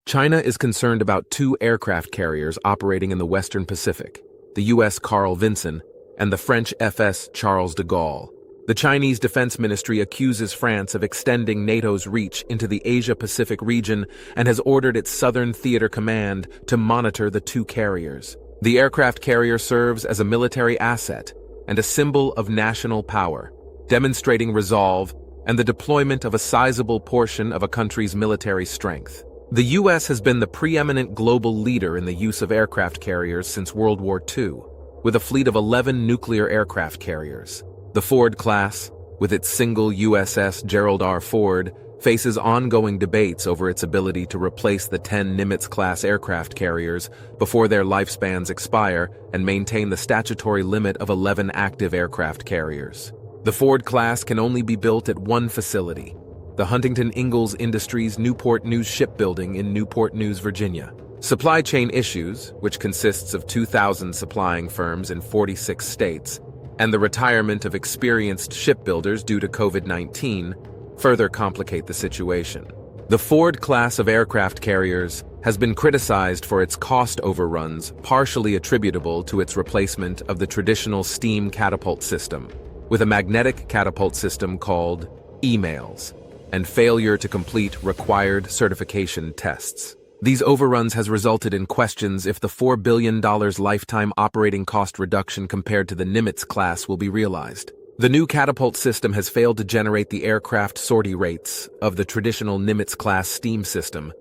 China is concerned about two aircraft carriers operating in the Western Pacific, the U.S. Carl Vinson and the French FS Charles de Gaulle. The Chinese Defense Ministry accuses France of extending NATO's reach into the Asia-Pacific region and has ordered its Southern Theater Command to monitor the two carriers. The aircraft carrier serves as a military asset and a symbol of national power, demonstrating resolve and the deployment of a sizable portion of a country's military strength. The U.S. has been the preeminent global leader in the use of aircraft carriers since World War II, with a fleet of 11 nuclear aircraft carriers. The Ford class, with its single USS Gerald R. Ford, faces ongoing debates over its ability to replace the 10 Nimitz-class aircraft carriers before their lifespans expire and maintain the statutory limit of 11 active aircraft carriers. The Ford class can only be built at one facility, the Huntington Ingalls Industries Newport News Shipbuilding in Newport News, Virginia. Supply chain issues, which consists of 2,000 supplying firms in 46 states, and the retirement of experienced shipbuilders due to COVID-19, further complicate the situation. The Ford class of aircraft carriers has been criticized for its cost overruns, partially attributable to its replacement of the traditional steam catapult system with a magnetic catapult system called emails, and failure to complete required certification tests. These overruns has resulted in questions if the $4 billion lifetime operating cost reduction compared to the Nimitz class will be realized. The new catapult system has failed to generate the aircraft sortie rates of the traditional Nimitz-class steam system,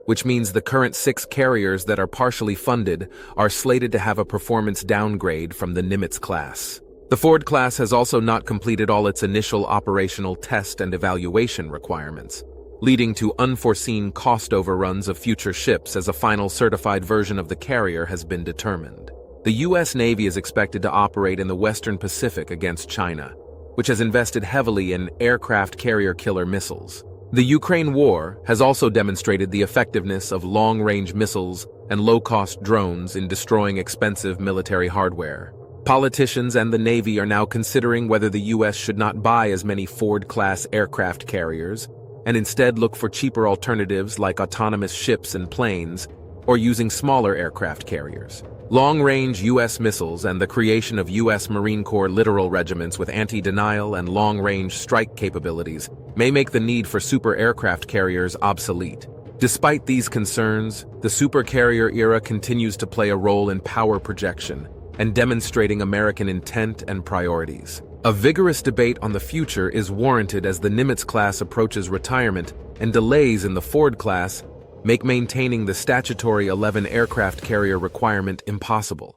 which means the current 6 carriers that are partially funded are slated to have a performance downgrade from the Nimitz class. The Ford class has also not completed all its initial operational test and evaluation requirements, leading to unforeseen cost overruns of future ships as a final certified version of the carrier has been determined. The U.S. Navy is expected to operate in the Western Pacific against China, which has invested heavily in aircraft carrier killer missiles. The Ukraine war has also demonstrated the effectiveness of long-range missiles and low-cost drones in destroying expensive military hardware. Politicians and the Navy are now considering whether the U.S. should not buy as many Ford-class aircraft carriers and instead look for cheaper alternatives like autonomous ships and planes, or using smaller aircraft carriers. Long-range U.S. missiles and the creation of U.S. Marine Corps littoral regiments with anti-denial and long-range strike capabilities may make the need for super aircraft carriers obsolete. Despite these concerns, the supercarrier era continues to play a role in power projection and demonstrating American intent and priorities. A vigorous debate on the future is warranted as the Nimitz class approaches retirement, and delays in the Ford class make maintaining the statutory 11 aircraft carrier requirement impossible.